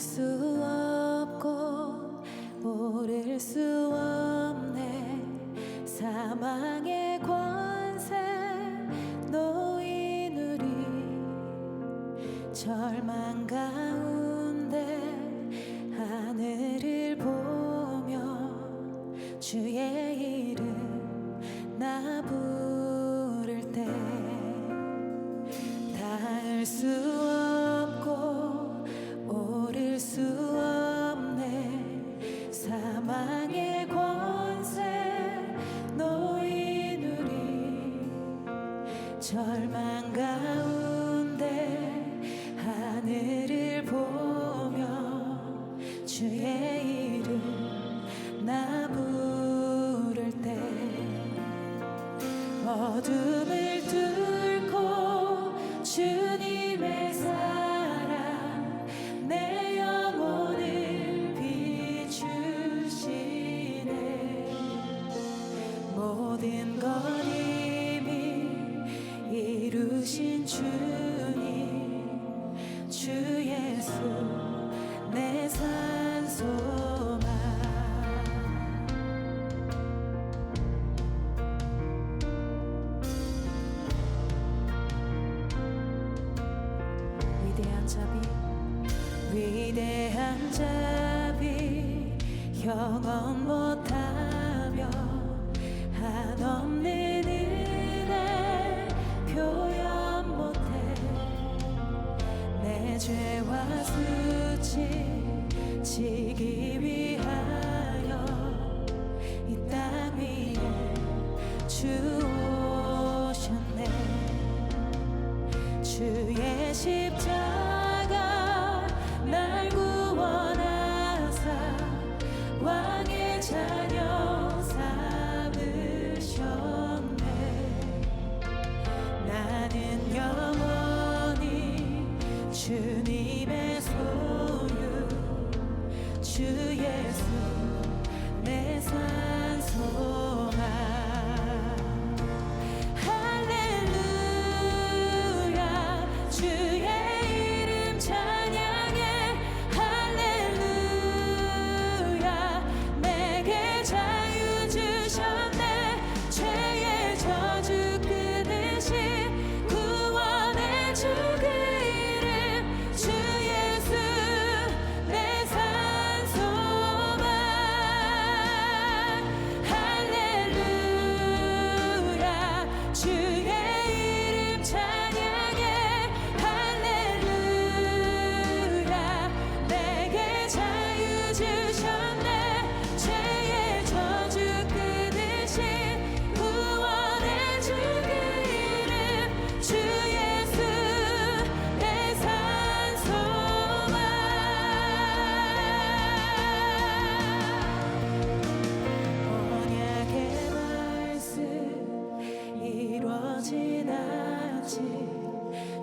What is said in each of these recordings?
수 없고 오를 수 없네. 사망의 권세 놓인 우리 절망 가운데 하늘을 보며 주의 이름 나 부를 때 닿을 수 없고 오를 수 없네. 사망의 권세 놓인 우리 절망 가운데 하늘을 보며 주의 이름 나 부를 때 어둠을 뚫고 주님의 사랑 내 영혼을 비추시네. 모든 것 이미 이루신 주님 주 예수 내 산소만. 위대한 자비 영원 못하며 한없는 은혜 표현 못해. 내 죄와 수치 지기 위하여 이 땅 위에 주 오셨네. 주의 십자가 날 구원하사 왕의 자녀 삼으셨네. 나는 영원히 주님의 소유 주 예수 내 산소만.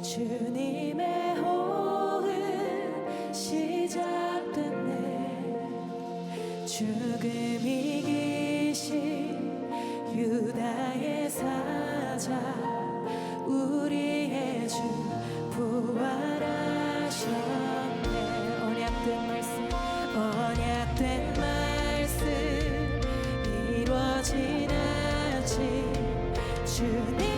주님의 호흡 시작됐네. 죽음 이기신 유다의 사자 우리의 주 부활하셨네. 언약된 말씀 이루어지나지. 주님의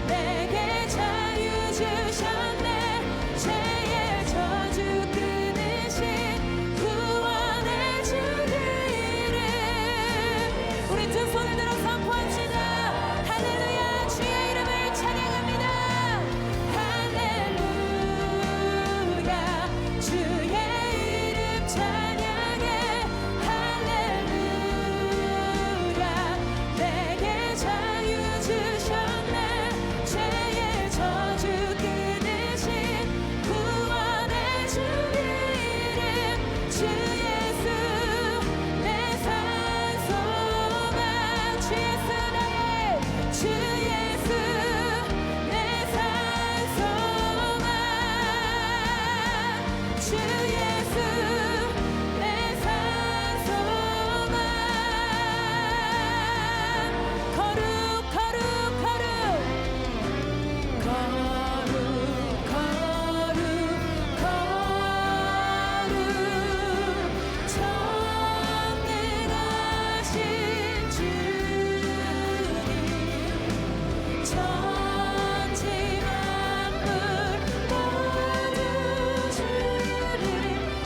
내 천지 만물 모두 주를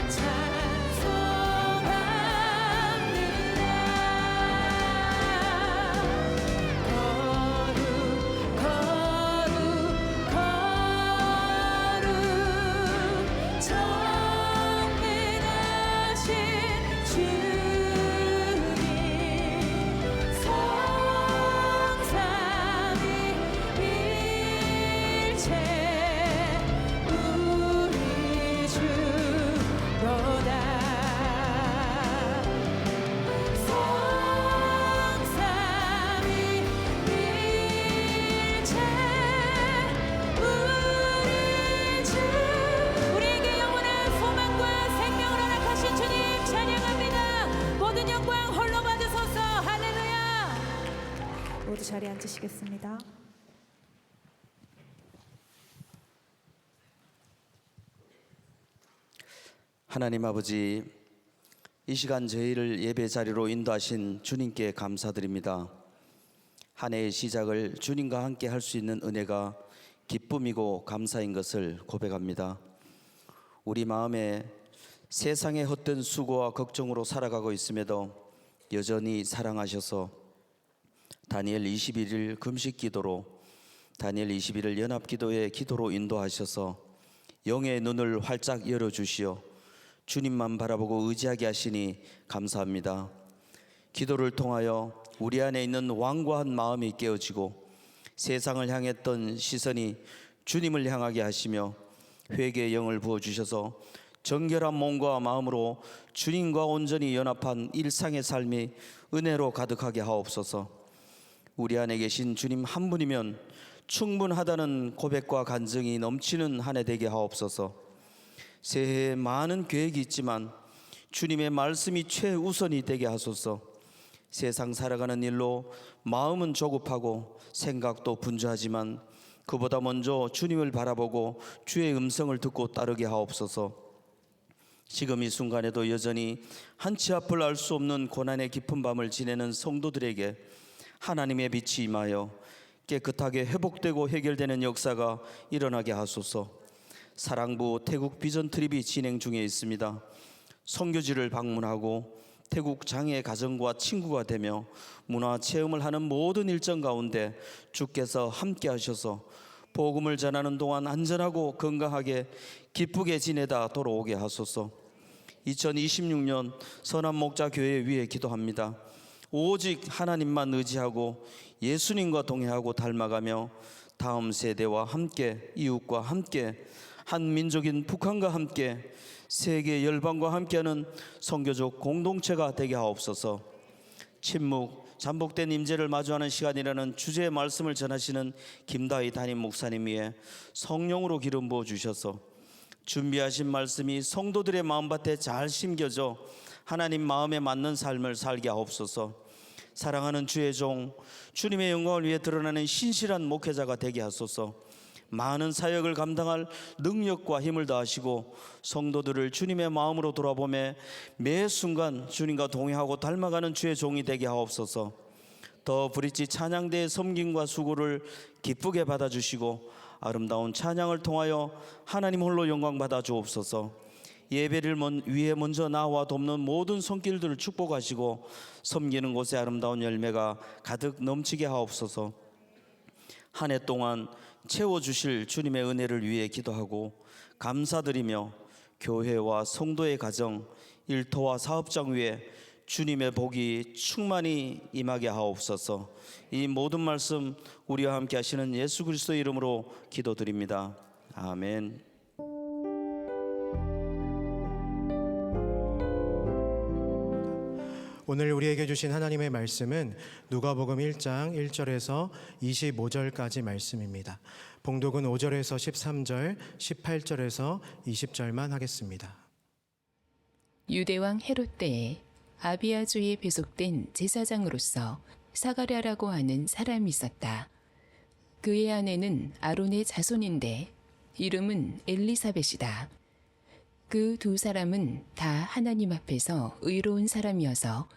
찬송합니다. 거룩 거룩 거룩 정민하신 주님 성삼위일체 우리 주로다. 성삼위일체 우리 주. 우리에게 영원한 소망과 생명을 허락하신 주님 찬양합니다. 모든 영광 홀로 받으소서. 할렐루야. 모두 자리에 앉으시겠습니다. 하나님 아버지, 이 시간 저희를 예배 자리로 인도하신 주님께 감사드립니다. 한 해의 시작을 주님과 함께 할 수 있는 은혜가 기쁨이고 감사인 것을 고백합니다. 우리 마음에 세상의 헛된 수고와 걱정으로 살아가고 있음에도 여전히 사랑하셔서 다니엘 21일 금식 기도로, 다니엘 21일 연합 기도의 기도로 인도하셔서 영의 눈을 활짝 열어주시어 주님만 바라보고 의지하게 하시니 감사합니다. 기도를 통하여 우리 안에 있는 완고한 마음이 깨어지고 세상을 향했던 시선이 주님을 향하게 하시며 회개의 영을 부어주셔서 정결한 몸과 마음으로 주님과 온전히 연합한 일상의 삶이 은혜로 가득하게 하옵소서. 우리 안에 계신 주님 한 분이면 충분하다는 고백과 간증이 넘치는 한 해 되게 하옵소서. 새해에 많은 계획이 있지만 주님의 말씀이 최우선이 되게 하소서. 세상 살아가는 일로 마음은 조급하고 생각도 분주하지만 그보다 먼저 주님을 바라보고 주의 음성을 듣고 따르게 하옵소서. 지금 이 순간에도 여전히 한치 앞을 알 수 없는 고난의 깊은 밤을 지내는 성도들에게 하나님의 빛이 임하여 깨끗하게 회복되고 해결되는 역사가 일어나게 하소서. 사랑부 태국 비전 트립이 진행 중에 있습니다. 선교지를 방문하고 태국 장애 가정과 친구가 되며 문화 체험을 하는 모든 일정 가운데 주께서 함께 하셔서 복음을 전하는 동안 안전하고 건강하게 기쁘게 지내다 돌아오게 하소서. 2026년 선한 목자 교회 위에 기도합니다. 오직 하나님만 의지하고 예수님과 동행하고 닮아가며 다음 세대와 함께, 이웃과 함께, 한 민족인 북한과 함께, 세계 열방과 함께하는 선교적 공동체가 되게 하옵소서. 침묵, 잠복된 임재를 마주하는 시간이라는 주제의 말씀을 전하시는 김다희 담임 목사님 위에 성령으로 기름 부어 주셔서 준비하신 말씀이 성도들의 마음밭에 잘 심겨져 하나님 마음에 맞는 삶을 살게 하옵소서. 사랑하는 주의 종, 주님의 영광을 위해 드러나는 신실한 목회자가 되게 하소서. 많은 사역을 감당할 능력과 힘을 더하시고 성도들을 주님의 마음으로 돌아보며 매 순간 주님과 동행하고 닮아가는 주의 종이 되게 하옵소서. 더 브릿지 찬양대의 섬김과 수고를 기쁘게 받아주시고 아름다운 찬양을 통하여 하나님 홀로 영광 받아 주옵소서. 예배를 위해 먼저 나와 돕는 모든 손길들을 축복하시고 섬기는 곳에 아름다운 열매가 가득 넘치게 하옵소서. 한 해 동안 채워주실 주님의 은혜를 위해 기도하고 감사드리며 교회와 성도의 가정, 일터와 사업장 위에 주님의 복이 충만히 임하게 하옵소서. 이 모든 말씀 우리와 함께 하시는 예수 그리스도의 이름으로 기도드립니다. 아멘. 오늘 우리에게 주신 하나님의 말씀은 누가복음 1장 1절에서 25절까지 말씀입니다. 봉독은 5절에서 13절, 18절에서 20절만 하겠습니다. 유대왕 헤롯 때에 아비아주에 배속된 제사장으로서 사가랴라고 하는 사람이 있었다. 그의 아내는 아론의 자손인데 이름은 엘리사벳이다. 그 두 사람은 다 하나님 앞에서 의로운 사람이어서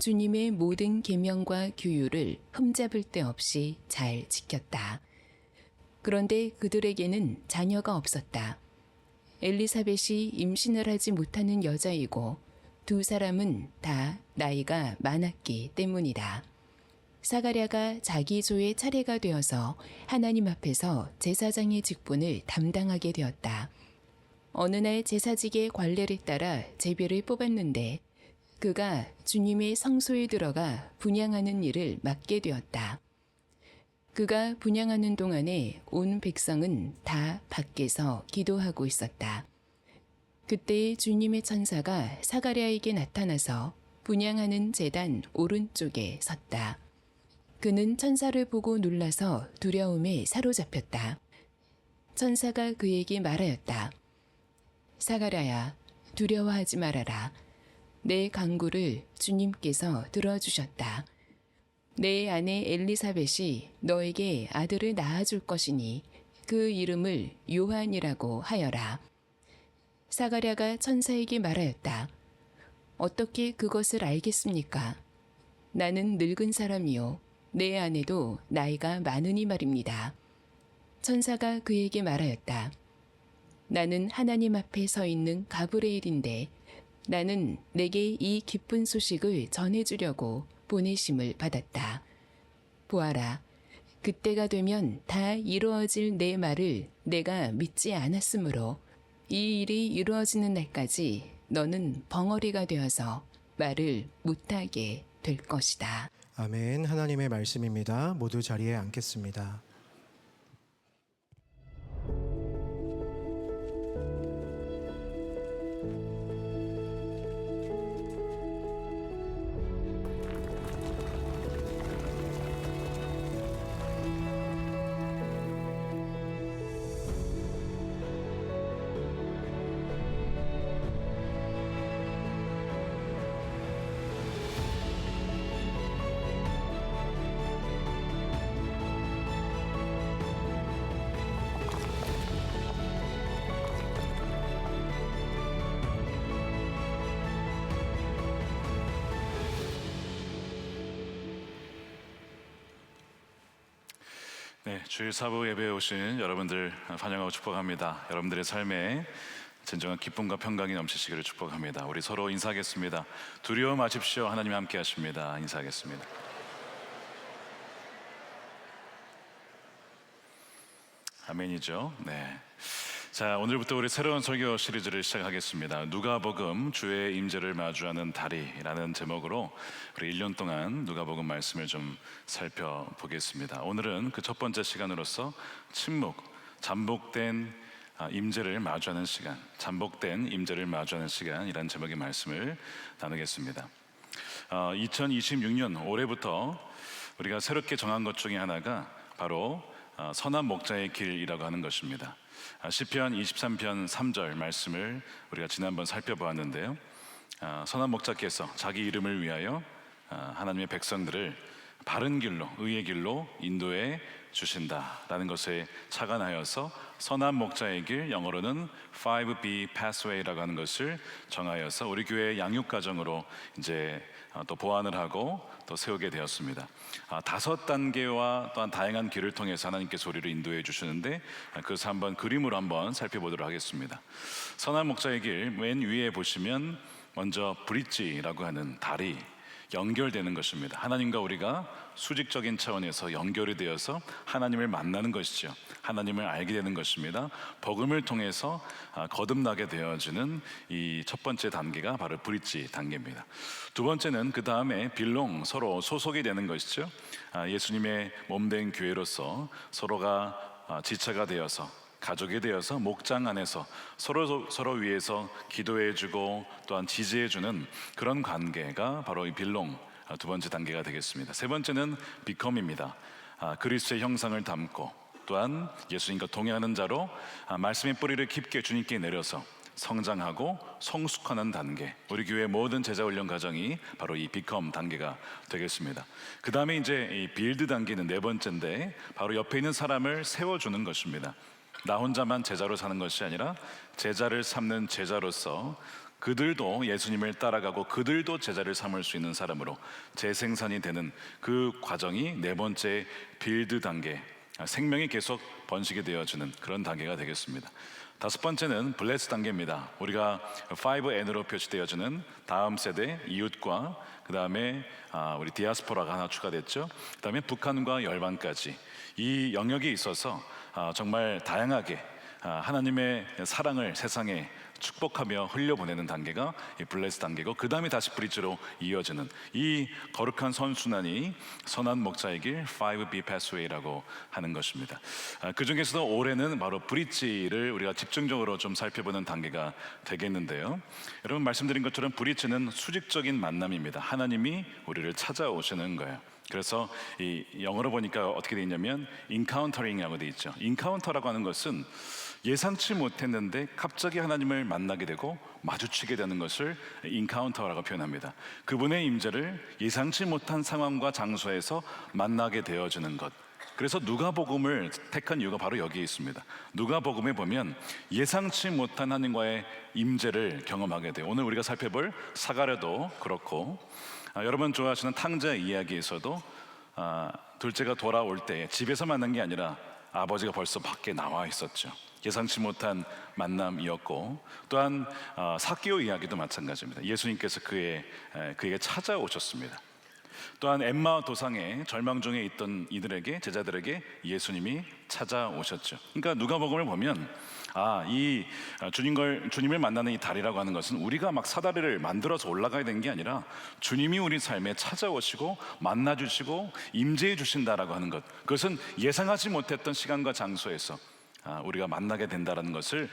주님의 모든 계명과 규율을 흠잡을 데 없이 잘 지켰다. 그런데 그들에게는 자녀가 없었다. 엘리사벳이 임신을 하지 못하는 여자이고 두 사람은 다 나이가 많았기 때문이다. 사가랴가 자기 조의 차례가 되어서 하나님 앞에서 제사장의 직분을 담당하게 되었다. 어느 날 제사직의 관례를 따라 제비를 뽑았는데 그가 주님의 성소에 들어가 분향하는 일을 맡게 되었다. 그가 분향하는 동안에 온 백성은 다 밖에서 기도하고 있었다. 그때 주님의 천사가 사가랴에게 나타나서 분향하는 제단 오른쪽에 섰다. 그는 천사를 보고 놀라서 두려움에 사로잡혔다. 천사가 그에게 말하였다. 사가랴야, 두려워하지 말아라. 내 간구를 주님께서 들어주셨다. 내 아내 엘리사벳이 너에게 아들을 낳아줄 것이니 그 이름을 요한이라고 하여라. 사가랴가 천사에게 말하였다. 어떻게 그것을 알겠습니까? 나는 늙은 사람이요. 내 아내도 나이가 많으니 말입니다. 천사가 그에게 말하였다. 나는 하나님 앞에 서 있는 가브리엘인데 나는 내게 이 기쁜 소식을 전해주려고 보내심을 받았다. 보아라, 그때가 되면 다 이루어질 내 말을 내가 믿지 않았으므로 이 일이 이루어지는 날까지 너는 벙어리가 되어서 말을 못하게 될 것이다. 아멘. 하나님의 말씀입니다. 모두 자리에 앉겠습니다. 네, 주일 사부 예배에 오신 여러분들 환영하고 축복합니다. 여러분들의 삶에 진정한 기쁨과 평강이 넘치시기를 축복합니다. 우리 서로 인사하겠습니다. 두려워 마십시오. 하나님 함께 하십니다. 인사하겠습니다. 아멘이죠. 네. 자, 오늘부터 우리 새로운 설교 시리즈를 시작하겠습니다. 누가복음 주의 임재를 마주하는 다리라는 제목으로 우리 1년 동안 누가복음 말씀을 좀 살펴보겠습니다. 오늘은 그 첫 번째 시간으로서 침묵, 잠복된 임재를 마주하는 시간, 잠복된 임재를 마주하는 시간이라는 제목의 말씀을 나누겠습니다. 2026년 올해부터 우리가 새롭게 정한 것 중에 하나가 바로 선한 목자의 길이라고 하는 것입니다. 시편 23편 3절 말씀을 우리가 지난번 살펴보았는데요. 선한 목자께서 자기 이름을 위하여 하나님의 백성들을 바른 길로, 의의 길로 인도해 주신다라는 것에 착안하여서 선한 목자의 길, 영어로는 5B Pathway라고 하는 것을 정하여서 우리 교회 양육 과정으로 이제 또 보완을 하고 또 세우게 되었습니다. 5단계와 또한 다양한 길을 통해서 하나님께서 우리를 인도해 주시는데 그래서 한번 그림으로 한번 살펴보도록 하겠습니다. 선한 목자의 길 맨 위에 보시면 먼저 브릿지라고 하는 다리, 연결되는 것입니다. 하나님과 우리가 수직적인 차원에서 연결이 되어서 하나님을 만나는 것이죠. 하나님을 알게 되는 것입니다. 복음을 통해서 거듭나게 되어지는 이 첫 번째 단계가 바로 브릿지 단계입니다. 두 번째는 그 다음에 빌롱, 서로 소속이 되는 것이죠. 예수님의 몸된 교회로서 서로가 지체가 되어서 가족이 되어서 목장 안에서 서로 위해서 기도해주고 또한 지지해주는 그런 관계가 바로 이 빌롱 두 번째 단계가 되겠습니다. 세 번째는 비컴입니다. 그리스도의 형상을 담고 또한 예수님과 동행하는 자로 말씀의 뿌리를 깊게 주님께 내려서 성장하고 성숙하는 단계, 우리 교회 모든 제자 훈련 과정이 바로 이 비컴 단계가 되겠습니다. 그 다음에 이제 이 빌드 단계는 네 번째인데 바로 옆에 있는 사람을 세워주는 것입니다. 나 혼자만 제자로 사는 것이 아니라 제자를 삼는 제자로서 그들도 예수님을 따라가고 그들도 제자를 삼을 수 있는 사람으로 재생산이 되는 그 과정이 네 번째 빌드 단계, 생명이 계속 번식이 되어지는 그런 단계가 되겠습니다. 다섯 번째는 블레스 단계입니다. 우리가 5N으로 표시되어지는 다음 세대 이웃과 그 다음에 우리 디아스포라가 하나 추가됐죠. 그 다음에 북한과 열방까지 이 영역에 있어서 정말 다양하게 하나님의 사랑을 세상에 축복하며 흘려보내는 단계가 이 블레스 단계고, 그 다음에 다시 브릿지로 이어지는 이 거룩한 선순환이 선한 목자의 길 5B 패스웨이라고 하는 것입니다. 그 중에서도 올해는 바로 브릿지를 우리가 집중적으로 좀 살펴보는 단계가 되겠는데요. 여러분 말씀드린 것처럼 브릿지는 수직적인 만남입니다. 하나님이 우리를 찾아오시는 거예요. 그래서 이 영어로 보니까 어떻게 되어 있냐면 인카운터링이라고 되어 있죠. 인카운터라고 하는 것은 예상치 못했는데 갑자기 하나님을 만나게 되고 마주치게 되는 것을 인카운터라고 표현합니다. 그분의 임재를 예상치 못한 상황과 장소에서 만나게 되어지는 것. 그래서 누가복음을 택한 이유가 바로 여기에 있습니다. 누가복음에 보면 예상치 못한 하나님과의 임재를 경험하게 돼요. 오늘 우리가 살펴볼 사가랴도 그렇고, 여러분 좋아하시는 탕자 이야기에서도 둘째가 돌아올 때 집에서 만난 게 아니라 아버지가 벌써 밖에 나와 있었죠. 예상치 못한 만남이었고, 또한 삭개오 이야기도 마찬가지입니다. 예수님께서 그에게 찾아오셨습니다. 또한 엠마 도상에 절망 중에 있던 이들에게, 제자들에게 예수님이 찾아오셨죠. 그러니까 누가복음을 보면 이 주님을 만나는 이 다리라고 하는 것은 우리가 막 사다리를 만들어서 올라가야 되는 게 아니라 주님이 우리 삶에 찾아오시고 만나주시고 임재해 주신다라고 하는 것, 그것은 예상하지 못했던 시간과 장소에서 우리가 만나게 된다는 것을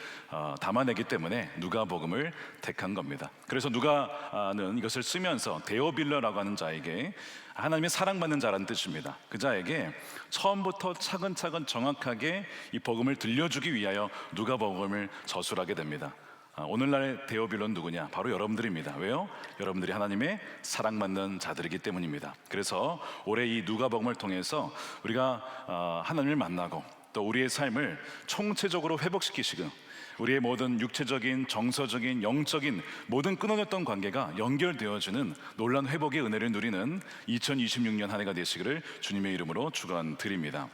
담아내기 때문에 누가복음을 택한 겁니다. 그래서 누가는 이것을 쓰면서 데오빌러라고 하는 자에게 하나님의 사랑받는 자라는 뜻입니다. 그 자에게 처음부터 차근차근 정확하게 이 복음을 들려주기 위하여 누가복음을 저술하게 됩니다. 오늘날의 데오빌러는 누구냐? 바로 여러분들입니다. 왜요? 여러분들이 하나님의 사랑받는 자들이기 때문입니다. 그래서 올해 이 누가복음을 통해서 우리가 하나님을 만나고 또 우리의 삶을 총체적으로 회복시키시고 우리의 모든 육체적인, 정서적인, 영적인 모든 끊어졌던 관계가 연결되어지는 놀라운 회복의 은혜를 누리는 2026년 한 해가 되시기를 주님의 이름으로 축원드립니다.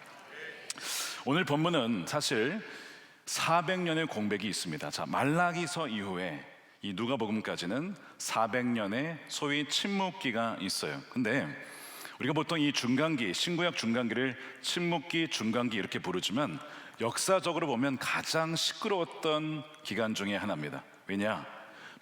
오늘 본문은 사실 400년의 공백이 있습니다. 자, 말라기서 이후에 이 누가복음까지는 400년의 소위 침묵기가 있어요. 근데 우리가 보통 이 중간기, 신구약 중간기를 침묵기, 중간기 이렇게 부르지만 역사적으로 보면 가장 시끄러웠던 기간 중에 하나입니다. 왜냐?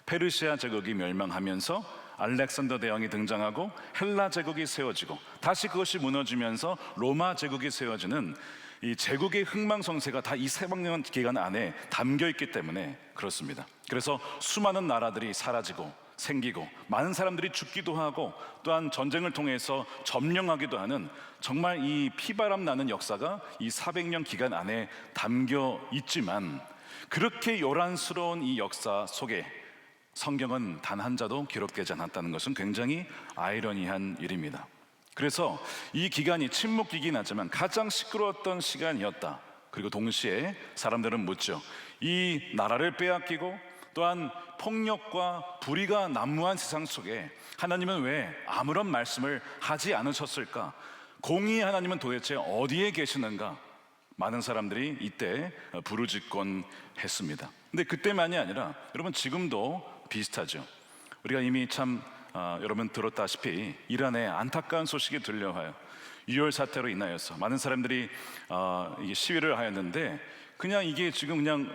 페르시아 제국이 멸망하면서 알렉산더 대왕이 등장하고 헬라 제국이 세워지고 다시 그것이 무너지면서 로마 제국이 세워지는 이 제국의 흥망성쇠가 다 이 400년 기간 안에 담겨 있기 때문에 그렇습니다. 그래서 수많은 나라들이 사라지고 생기고 많은 사람들이 죽기도 하고 또한 전쟁을 통해서 점령하기도 하는 정말 이 피바람 나는 역사가 이 400년 기간 안에 담겨 있지만, 그렇게 요란스러운 이 역사 속에 성경은 단 한 자도 기록되지 않았다는 것은 굉장히 아이러니한 일입니다. 그래서 이 기간이 침묵기긴 하지만 가장 시끄러웠던 시간이었다. 그리고 동시에 사람들은 묻죠. 이 나라를 빼앗기고 또한 폭력과 불의가 난무한 세상 속에 하나님은 왜 아무런 말씀을 하지 않으셨을까? 공의의 하나님은 도대체 어디에 계시는가? 많은 사람들이 이때 부르짖곤 했습니다. 근데 그때만이 아니라 여러분 지금도 비슷하죠. 우리가 이미 참 여러분 들었다시피 이란에 안타까운 소식이 들려와요. 6월 사태로 인하여서 많은 사람들이 이게 시위를 하였는데 그냥 이게 지금 그냥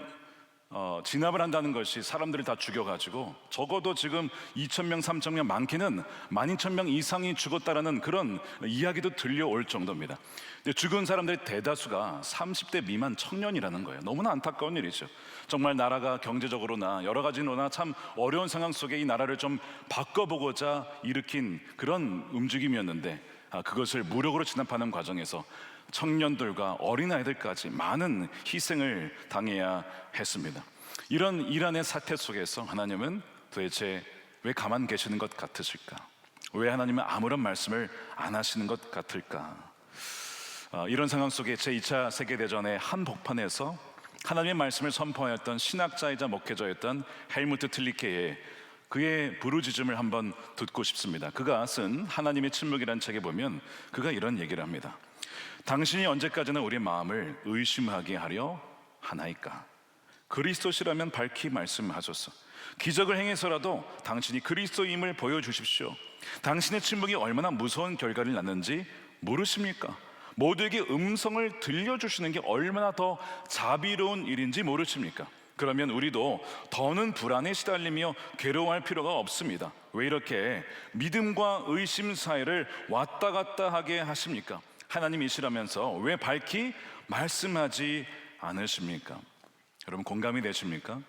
진압을 한다는 것이 사람들을 다 죽여가지고 적어도 지금 2,000명, 3,000명, 많게는 12,000명 이상이 죽었다라는 그런 이야기도 들려올 정도입니다. 근데 죽은 사람들의 대다수가 30대 미만 청년이라는 거예요. 너무나 안타까운 일이죠. 정말 나라가 경제적으로나 여러 가지로나 참 어려운 상황 속에 이 나라를 좀 바꿔보고자 일으킨 그런 움직임이었는데 그것을 무력으로 진압하는 과정에서 청년들과 어린아이들까지 많은 희생을 당해야 했습니다. 이런 이란의 사태 속에서 하나님은 도대체 왜 가만 계시는 것 같으실까? 왜 하나님은 아무런 말씀을 안 하시는 것 같을까? 이런 상황 속에 제2차 세계대전의 한복판에서 하나님의 말씀을 선포하였던 신학자이자 목회자였던 헬무트 틀리케의 그의 부르짖음을 한번 듣고 싶습니다. 그가 쓴 하나님의 침묵이라는 책에 보면 그가 이런 얘기를 합니다. 당신이 언제까지나 우리의 마음을 의심하게 하려 하나이까? 그리스도시라면 밝히 말씀하소서. 기적을 행해서라도 당신이 그리스도임을 보여주십시오. 당신의 침묵이 얼마나 무서운 결과를 낳는지 모르십니까? 모두에게 음성을 들려주시는 게 얼마나 더 자비로운 일인지 모르십니까? 그러면 우리도 더는 불안에 시달리며 괴로워할 필요가 없습니다. 왜 이렇게 믿음과 의심 사이를 왔다 갔다 하게 하십니까? 하나님이시라면서 왜 밝히 말씀하지 않으십니까? 여러분 공감이 되십니까?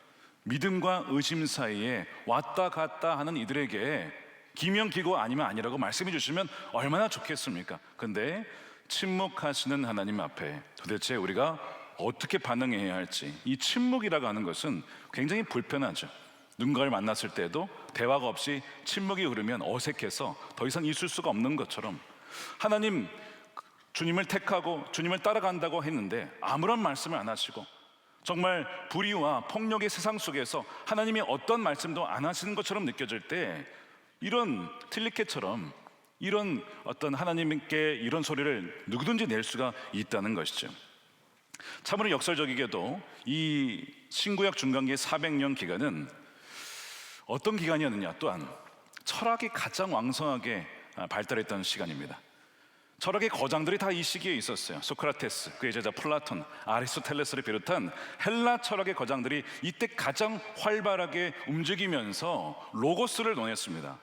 믿음과 의심 사이에 왔다 갔다 하는 이들에게 기명기고 아니면 아니라고 말씀해 주시면 얼마나 좋겠습니까? 근데 침묵하시는 하나님 앞에 도대체 우리가 어떻게 반응해야 할지, 이 침묵이라고 하는 것은 굉장히 불편하죠. 누군가를 만났을 때도 대화가 없이 침묵이 흐르면 어색해서 더 이상 있을 수가 없는 것처럼 하나님, 주님을 택하고 주님을 따라간다고 했는데 아무런 말씀을 안 하시고 정말 불의와 폭력의 세상 속에서 하나님이 어떤 말씀도 안 하시는 것처럼 느껴질 때 이런 틸리케처럼 이런 어떤 하나님께 이런 소리를 누구든지 낼 수가 있다는 것이죠. 참으로 역설적이게도 이 신구약 중간기의 400년 기간은 어떤 기간이었느냐, 또한 철학이 가장 왕성하게 발달했던 시간입니다. 철학의 거장들이 다 이 시기에 있었어요. 소크라테스, 그의 제자 플라톤, 아리스토텔레스를 비롯한 헬라 철학의 거장들이 이때 가장 활발하게 움직이면서 로고스를 논했습니다.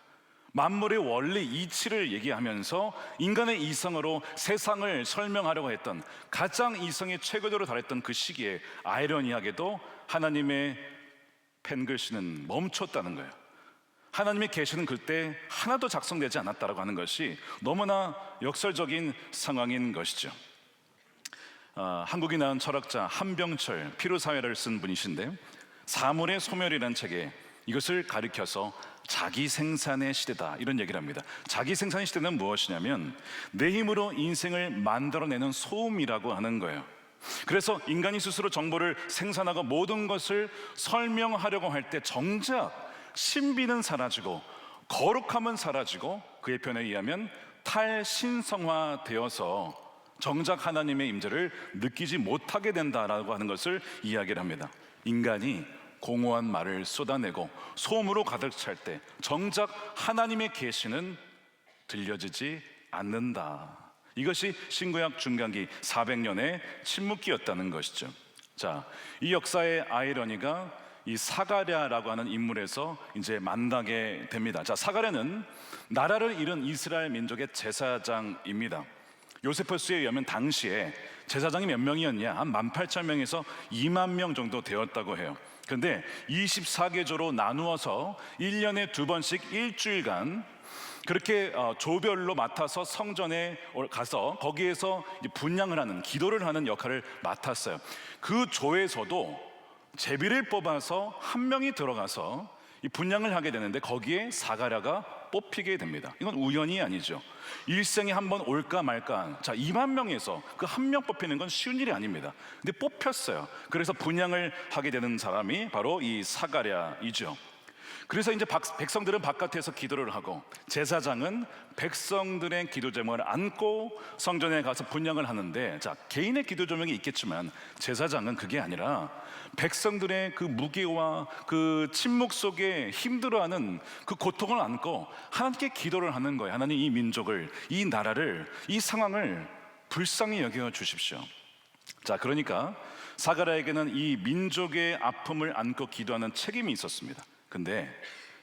만물의 원리 이치를 얘기하면서 인간의 이성으로 세상을 설명하려고 했던, 가장 이성의 최고조로 달했던 그 시기에 아이러니하게도 하나님의 펜글씨는 멈췄다는 거예요. 하나님의 계시는 그때 하나도 작성되지 않았다라고 하는 것이 너무나 역설적인 상황인 것이죠. 한국이 낳은 철학자 한병철, 피로사회를 쓴 분이신데 사물의 소멸이라는 책에 이것을 가리켜서 자기 생산의 시대다, 이런 얘기를 합니다. 자기 생산의 시대는 무엇이냐면 내 힘으로 인생을 만들어내는 소음이라고 하는 거예요. 그래서 인간이 스스로 정보를 생산하고 모든 것을 설명하려고 할 때 정작 신비는 사라지고 거룩함은 사라지고 그의 표현에 의하면 탈신성화되어서 정작 하나님의 임재를 느끼지 못하게 된다라고 하는 것을 이야기를 합니다. 인간이 공허한 말을 쏟아내고 소음으로 가득 찰 때 정작 하나님의 계시는 들려지지 않는다. 이것이 신구약 중간기 400년의 침묵기였다는 것이죠. 자, 이 역사의 아이러니가 이 사가랴라고 하는 인물에서 이제 만나게 됩니다. 자, 사가랴는 나라를 잃은 이스라엘 민족의 제사장입니다. 요세포스에 의하면 당시에 제사장이 몇 명이었냐? 한 18,000명에서 2만 명 정도 되었다고 해요. 그런데 24계조로 나누어서 1년에 2번씩 일주일간 그렇게 조별로 맡아서 성전에 가서 거기에서 분향을 하는, 기도를 하는 역할을 맡았어요. 그 조에서도 제비를 뽑아서 한 명이 들어가서 이 분향을 하게 되는데 거기에 사가랴가 뽑히게 됩니다. 이건 우연이 아니죠. 일생에 한 번 올까 말까. 자, 2만 명에서 그 한 명 뽑히는 건 쉬운 일이 아닙니다. 근데 뽑혔어요. 그래서 분향을 하게 되는 사람이 바로 이 사가랴이죠. 그래서 이제 백성들은 바깥에서 기도를 하고 제사장은 백성들의 기도 제목을 안고 성전에 가서 분향을 하는데, 자, 개인의 기도 제목이 있겠지만 제사장은 그게 아니라 백성들의 그 무게와 그 침묵 속에 힘들어하는 그 고통을 안고 하나님께 기도를 하는 거예요. 하나님, 이 민족을, 이 나라를, 이 상황을 불쌍히 여겨 주십시오. 자, 그러니까 사가랴에게는 이 민족의 아픔을 안고 기도하는 책임이 있었습니다. 근데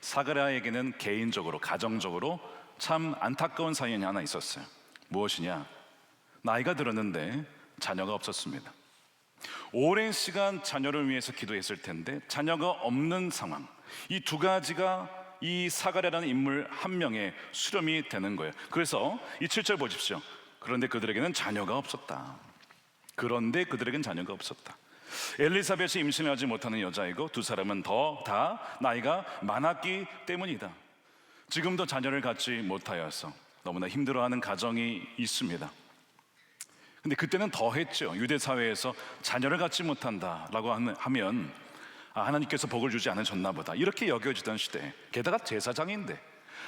사가랴에게는 개인적으로, 가정적으로 참 안타까운 사연이 하나 있었어요. 무엇이냐? 나이가 들었는데 자녀가 없었습니다. 오랜 시간 자녀를 위해서 기도했을 텐데 자녀가 없는 상황, 이 두 가지가 이 사가랴라는 인물 한 명의 수렴이 되는 거예요. 그래서 이 7절 보십시오. 그런데 그들에게는 자녀가 없었다. 그런데 그들에게는 자녀가 없었다. 엘리사벳이 임신하지 못하는 여자이고 두 사람은 다 나이가 많았기 때문이다. 지금도 자녀를 갖지 못하여서 너무나 힘들어하는 가정이 있습니다. 근데 그때는 더 했죠. 유대 사회에서 자녀를 갖지 못한다라고 하면 하나님께서 복을 주지 않으셨나 보다 이렇게 여겨지던 시대, 게다가 제사장인데,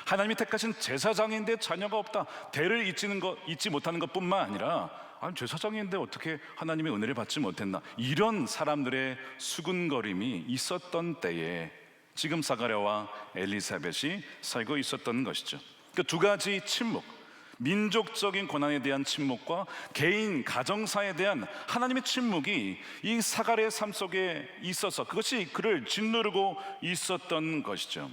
하나님이 택하신 제사장인데 자녀가 없다, 대를 잇지 못하는 것뿐만 아니라 제사장인데 어떻게 하나님의 은혜를 받지 못했나, 이런 사람들의 수군거림이 있었던 때에 지금 사가랴와 엘리사벳이 살고 있었던 것이죠. 그 두 가지 침묵, 민족적인 고난에 대한 침묵과 개인 가정사에 대한 하나님의 침묵이 이 사가랴의 삶 속에 있어서 그것이 그를 짓누르고 있었던 것이죠.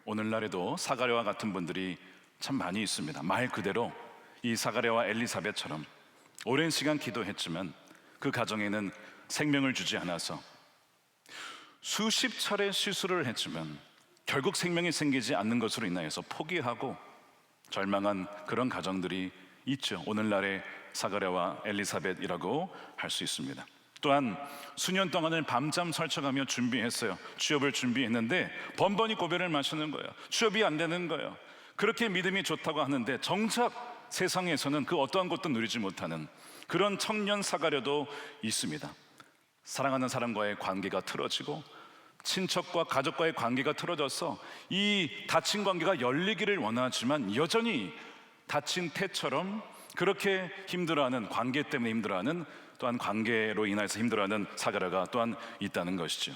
오늘날에도 사가랴와 같은 분들이 참 많이 있습니다. 말 그대로 이 사가랴와 엘리사벳처럼 오랜 시간 기도했지만 그 가정에는 생명을 주지 않아서, 수십 차례 시술을 했지만 결국 생명이 생기지 않는 것으로 인하여서 포기하고 절망한 그런 가정들이 있죠. 오늘날의 사가랴와 엘리사벳이라고 할 수 있습니다. 또한 수년 동안을 밤잠 설쳐가며 준비했어요. 취업을 준비했는데 번번이 고배를 마시는 거예요. 취업이 안 되는 거예요. 그렇게 믿음이 좋다고 하는데 정작 세상에서는 그 어떠한 것도 누리지 못하는 그런 청년 사가랴도 있습니다. 사랑하는 사람과의 관계가 틀어지고 친척과 가족과의 관계가 틀어져서 이 닫힌 관계가 열리기를 원하지만 여전히 닫힌 태처럼 그렇게 힘들어하는, 관계 때문에 힘들어하는, 또한 관계로 인해서 힘들어하는 사가랴가 또한 있다는 것이죠.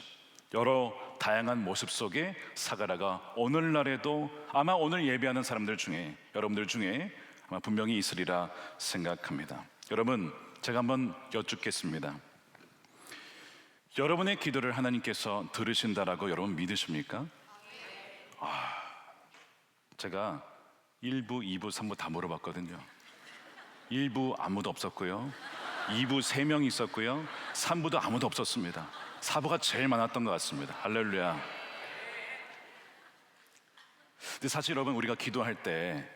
여러 다양한 모습 속에 사가랴가 오늘날에도 아마 오늘 예배하는 사람들 중에, 여러분들 중에 아마 분명히 있으리라 생각합니다. 여러분, 제가 한번 여쭙겠습니다. 여러분의 기도를 하나님께서 들으신다라고 여러분 믿으십니까? 제가 1부, 2부, 3부 다 물어봤거든요. 1부 아무도 없었고요, 2부 3명이 있었고요, 3부도 아무도 없었습니다. 4부가 제일 많았던 것 같습니다. 할렐루야. 근데 사실 여러분, 우리가 기도할 때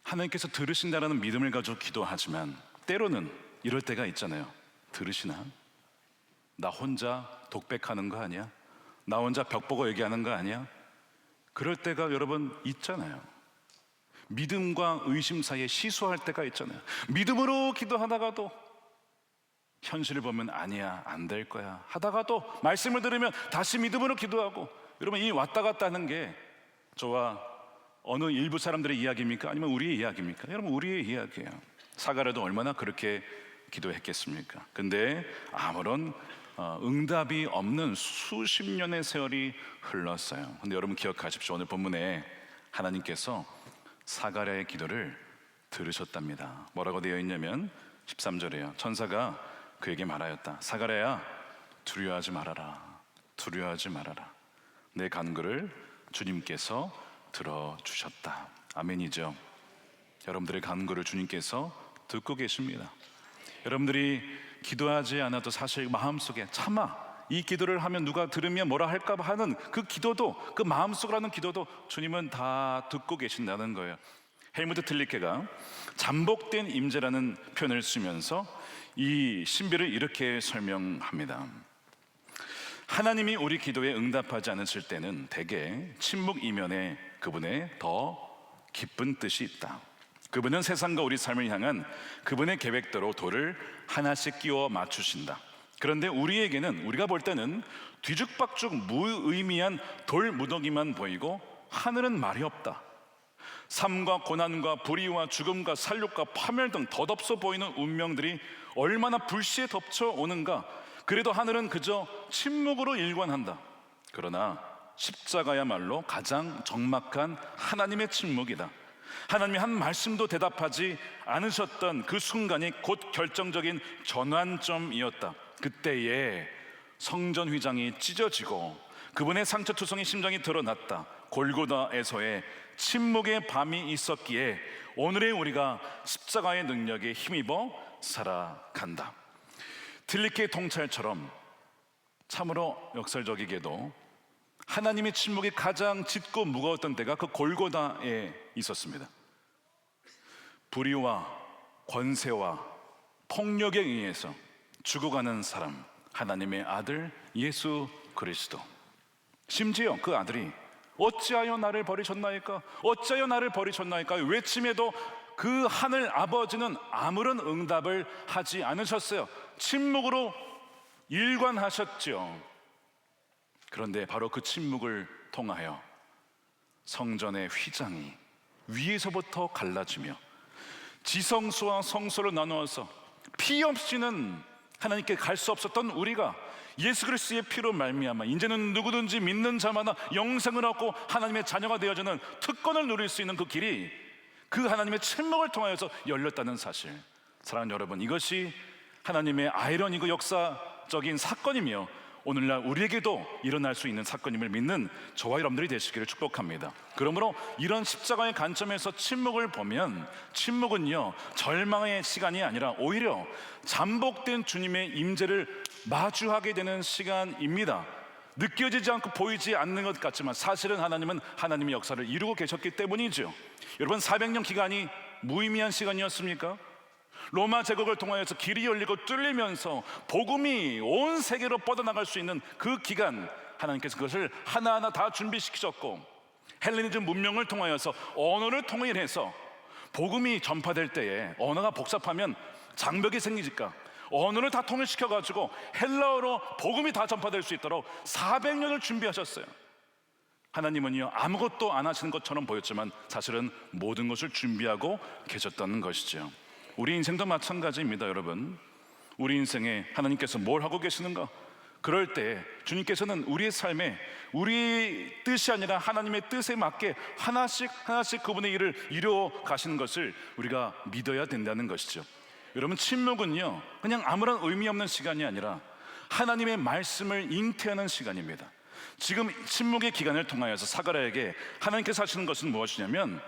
하나님께서 들으신다라는 믿음을 가지고 기도하지만 때로는 이럴 때가 있잖아요. 들으시나? 나 혼자 독백하는 거 아니야? 나 혼자 벽 보고 얘기하는 거 아니야? 그럴 때가 여러분 있잖아요. 믿음과 의심 사이에 시소할 때가 있잖아요. 믿음으로 기도하다가도 현실을 보면 아니야, 안 될 거야 하다가도 말씀을 들으면 다시 믿음으로 기도하고, 여러분 이 왔다 갔다 하는 게 저와 어느 일부 사람들의 이야기입니까? 아니면 우리의 이야기입니까? 여러분 우리의 이야기예요. 사가랴도 얼마나 그렇게 기도했겠습니까? 근데 아무런 응답이 없는 수십 년의 세월이 흘렀어요. 근데 여러분 기억하십시오. 오늘 본문에 하나님께서 사가랴의 기도를 들으셨답니다. 뭐라고 되어 있냐면 13절에요. 천사가 그에게 말하였다. 사가랴야, 두려워하지 말아라. 두려워하지 말아라. 내 간구를 주님께서 들어주셨다. 아멘이죠. 여러분들의 간구를 주님께서 듣고 계십니다. 여러분들이 기도하지 않아도 사실 마음속에 차마 이 기도를 하면 누가 들으면 뭐라 할까 하는 그 기도도, 그 마음속으로 하는 기도도 주님은 다 듣고 계신다는 거예요. 헬무트 틸리케가 잠복된 임재라는 표현을 쓰면서 이 신비를 이렇게 설명합니다. 하나님이 우리 기도에 응답하지 않으실 때는 대개 침묵 이면에 그분의 더 깊은 뜻이 있다. 그분은 세상과 우리 삶을 향한 그분의 계획대로 돌을 하나씩 끼워 맞추신다. 그런데 우리에게는, 우리가 볼 때는 뒤죽박죽 무의미한 돌 무더기만 보이고 하늘은 말이 없다. 삶과 고난과 불의와 죽음과 살육과 파멸 등 덧없어 보이는 운명들이 얼마나 불시에 덮쳐오는가. 그래도 하늘은 그저 침묵으로 일관한다. 그러나 십자가야말로 가장 적막한 하나님의 침묵이다. 하나님이 한 말씀도 대답하지 않으셨던 그 순간이 곧 결정적인 전환점이었다. 그때에 성전 휘장이 찢어지고 그분의 상처투성이 심장이 드러났다. 골고다에서의 침묵의 밤이 있었기에 오늘의 우리가 십자가의 능력에 힘입어 살아간다. 틸리케의 통찰처럼 참으로 역설적이게도 하나님의 침묵이 가장 짙고 무거웠던 때가 그 골고다에 있었습니다. 불의와 권세와 폭력에 의해서 죽어가는 사람, 하나님의 아들 예수 그리스도. 심지어 그 아들이 어찌하여 나를 버리셨나이까? 어찌하여 나를 버리셨나이까? 외침에도 그 하늘 아버지는 아무런 응답을 하지 않으셨어요. 침묵으로 일관하셨죠. 그런데 바로 그 침묵을 통하여 성전의 휘장이 위에서부터 갈라지며 지성소와 성소를 나누어서 피 없이는 하나님께 갈 수 없었던 우리가 예수 그리스도의 피로 말미암아 이제는 누구든지 믿는 자마다 영생을 얻고 하나님의 자녀가 되어지는 특권을 누릴 수 있는 그 길이 그 하나님의 침묵을 통하여서 열렸다는 사실, 사랑하는 여러분, 이것이 하나님의 아이러니고 역사적인 사건이며 오늘날 우리에게도 일어날 수 있는 사건임을 믿는 저와 여러분들이 되시기를 축복합니다. 그러므로 이런 십자가의 관점에서 침묵을 보면 침묵은요, 절망의 시간이 아니라 오히려 잠복된 주님의 임재를 마주하게 되는 시간입니다. 느껴지지 않고 보이지 않는 것 같지만 사실은 하나님은 하나님의 역사를 이루고 계셨기 때문이죠. 여러분, 400년 기간이 무의미한 시간이었습니까? 로마 제국을 통하여서 길이 열리고 뚫리면서 복음이 온 세계로 뻗어나갈 수 있는 그 기간, 하나님께서 그것을 하나하나 다 준비시키셨고, 헬레니즘 문명을 통하여서 언어를 통일해서 복음이 전파될 때에 언어가 복잡하면 장벽이 생기니까 언어를 다 통일시켜가지고 헬라어로 복음이 다 전파될 수 있도록 400년을 준비하셨어요. 하나님은요, 아무것도 안 하시는 것처럼 보였지만 사실은 모든 것을 준비하고 계셨다는 것이죠. 우리 인생도 마찬가지입니다. 여러분, 우리 인생에 하나님께서 뭘 하고 계시는가? 그럴 때 주님께서는 우리의 삶에 우리 뜻이 아니라 하나님의 뜻에 맞게 하나씩 그분의 일을 이루어 가시는 것을 우리가 믿어야 된다는 것이죠. 여러분, 침묵은요, 그냥 아무런 의미 없는 시간이 아니라 하나님의 말씀을 잉태하는 시간입니다. 지금 침묵의 기간을 통하여서 사가랴에게 하나님께서 하시는 것은 무엇이냐면,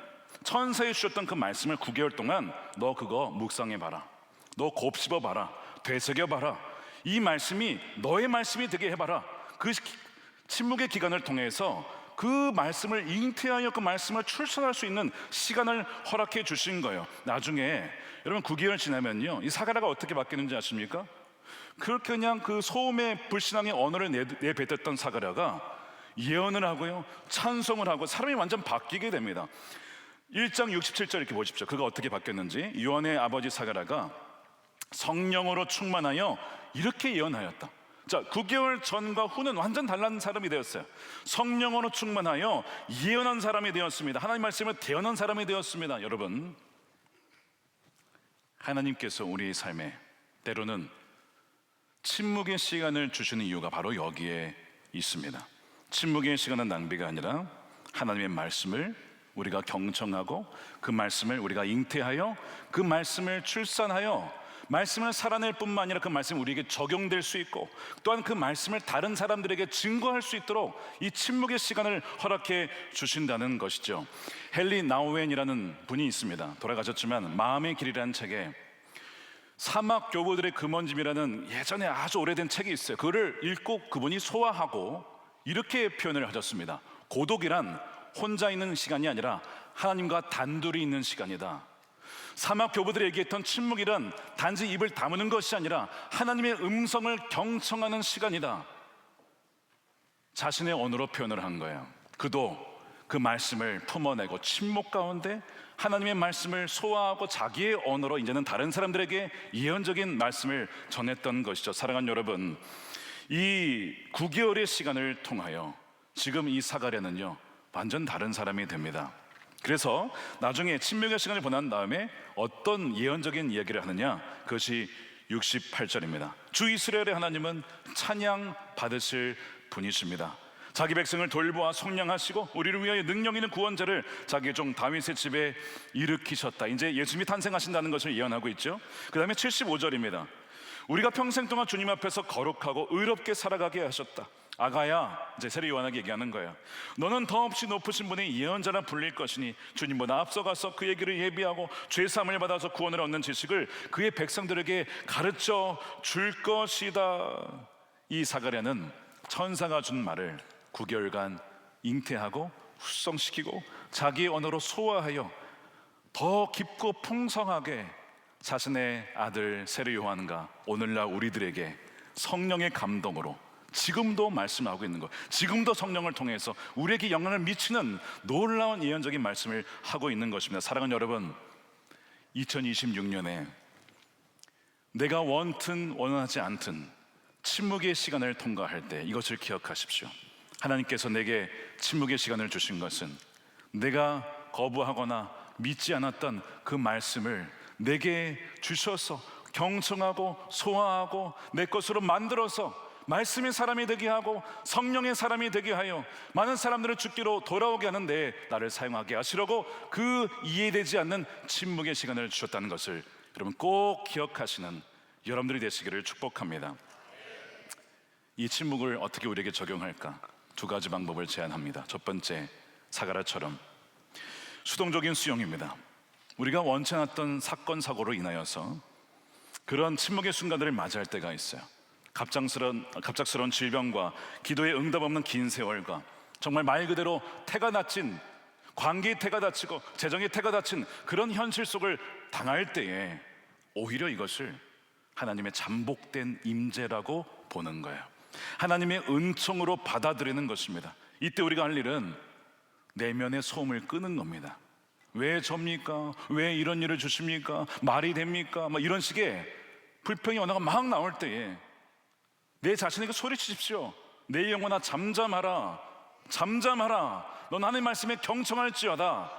천사에 주셨던 그 말씀을 9개월 동안 너 그거 묵상해봐라, 너 곱씹어봐라, 되새겨봐라, 이 말씀이 너의 말씀이 되게 해봐라. 그 침묵의 기간을 통해서 그 말씀을 잉태하여 그 말씀을 출산할 수 있는 시간을 허락해 주신 거예요. 나중에 여러분 9개월 지나면요, 이 사가랴가 어떻게 바뀌는지 아십니까? 그렇게 그냥 그 소음의 불신앙의 언어를 내뱉었던 사가랴가 예언을 하고요, 찬송을 하고 사람이 완전 바뀌게 됩니다. 1장 67절 이렇게 보십시오. 그가 어떻게 바뀌었는지. 요한의 아버지 사가랴가 성령으로 충만하여 이렇게 예언하였다. 자, 9개월 전과 후는 완전 달라진 사람이 되었어요. 성령으로 충만하여 예언한 사람이 되었습니다. 하나님 말씀을 대언한 사람이 되었습니다. 여러분, 하나님께서 우리의 삶에 때로는 침묵의 시간을 주시는 이유가 바로 여기에 있습니다. 침묵의 시간은 낭비가 아니라 하나님의 말씀을 우리가 경청하고 그 말씀을 우리가 잉태하여 그 말씀을 출산하여 말씀을 살아낼 뿐만 아니라 그 말씀이 우리에게 적용될 수 있고 또한 그 말씀을 다른 사람들에게 증거할 수 있도록 이 침묵의 시간을 허락해 주신다는 것이죠. 헨리 나우엔이라는 분이 있습니다. 돌아가셨지만 마음의 길이라는 책에 사막 교부들의 금원짐이라는 예전에 아주 오래된 책이 있어요. 그거를 읽고 그분이 소화하고 이렇게 표현을 하셨습니다. 고독이란 혼자 있는 시간이 아니라 하나님과 단둘이 있는 시간이다. 사막 교부들이 얘기했던 침묵이란 단지 입을 다무는 것이 아니라 하나님의 음성을 경청하는 시간이다. 자신의 언어로 표현을 한 거예요. 그도 그 말씀을 품어내고 침묵 가운데 하나님의 말씀을 소화하고 자기의 언어로 이제는 다른 사람들에게 예언적인 말씀을 전했던 것이죠. 사랑하는 여러분, 이 9개월의 시간을 통하여 지금 이 사가랴는요, 완전 다른 사람이 됩니다. 그래서 나중에 침묵의 시간을 보낸 다음에 어떤 예언적인 이야기를 하느냐, 그것이 68절입니다. 주 이스라엘의 하나님은 찬양 받으실 분이십니다. 자기 백성을 돌보아 속량하시고 우리를 위하여 능력 있는 구원자를 자기 종 다윗의 집에 일으키셨다. 이제 예수님이 탄생하신다는 것을 예언하고 있죠. 그 다음에 75절입니다. 우리가 평생 동안 주님 앞에서 거룩하고 의롭게 살아가게 하셨다. 아가야, 이제 세례 요한에게 얘기하는 거예요. 너는 더없이 높으신 분의 예언자라 불릴 것이니 주님보다 앞서가서 그의 길을 예비하고 죄사함을 받아서 구원을 얻는 지식을 그의 백성들에게 가르쳐 줄 것이다. 이 사가랴는 천사가 준 말을 9개월간 잉태하고 숙성시키고 자기의 언어로 소화하여 더 깊고 풍성하게 자신의 아들 세례 요한과 오늘날 우리들에게 성령의 감동으로 지금도 말씀하고 있는 것, 지금도 성령을 통해서 우리에게 영향을 미치는 놀라운 예언적인 말씀을 하고 있는 것입니다. 사랑하는 여러분, 2026년에 내가 원하지 않든 침묵의 시간을 통과할 때 이것을 기억하십시오. 하나님께서 내게 침묵의 시간을 주신 것은 내가 거부하거나 믿지 않았던 그 말씀을 내게 주셔서 경청하고 소화하고 내 것으로 만들어서 말씀의 사람이 되게 하고 성령의 사람이 되게 하여 많은 사람들을 주께로 돌아오게 하는데 나를 사용하게 하시려고 그 이해되지 않는 침묵의 시간을 주셨다는 것을 여러분 꼭 기억하시는 여러분들이 되시기를 축복합니다. 이 침묵을 어떻게 우리에게 적용할까? 두 가지 방법을 제안합니다. 첫 번째, 사가랴처럼 수동적인 수용입니다. 우리가 원치 않았던 사건 사고로 인하여서 그런 침묵의 순간들을 맞이할 때가 있어요. 갑작스러운 질병과 기도에 응답 없는 긴 세월과 정말 말 그대로 태가 다친, 관계의 태가 다치고 재정의 태가 다친 그런 현실 속을 당할 때에 오히려 이것을 하나님의 잠복된 임재라고 보는 거예요. 하나님의 은총으로 받아들이는 것입니다. 이때 우리가 할 일은 내면의 소음을 끄는 겁니다. 왜 접니까? 왜 이런 일을 주십니까? 말이 됩니까? 이런 식의 불평의 언어가 막 나올 때에 내 자신에게 소리치십시오. 내 영혼아 잠잠하라, 잠잠하라. 넌 하나님의 말씀에 경청할지어다.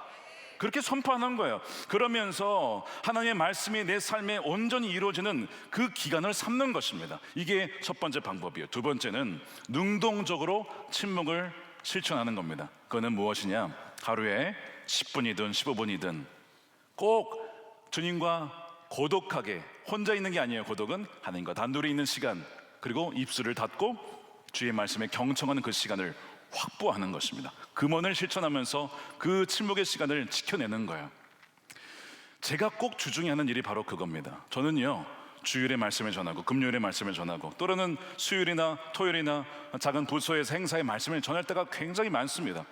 그렇게 선포하는 거예요. 그러면서 하나님의 말씀이 내 삶에 온전히 이루어지는 그 기간을 삼는 것입니다. 이게 첫 번째 방법이에요. 두 번째는 능동적으로 침묵을 실천하는 겁니다. 그거는 무엇이냐? 하루에 10분이든 15분이든 꼭 주님과 고독하게, 혼자 있는 게 아니에요. 고독은 하나님과 단둘이 있는 시간, 그리고 입술을 닫고 주의 말씀에 경청하는 그 시간을 확보하는 것입니다. 금언을 실천하면서 그 침묵의 시간을 지켜내는 거예요. 제가 꼭 주중에 하는 일이 바로 그겁니다. 저는요, 주일의 말씀을 전하고 금요일의 말씀을 전하고 또는 수요일이나 토요일이나 작은 부서에서 행사의 말씀을 전할 때가 굉장히 많습니다.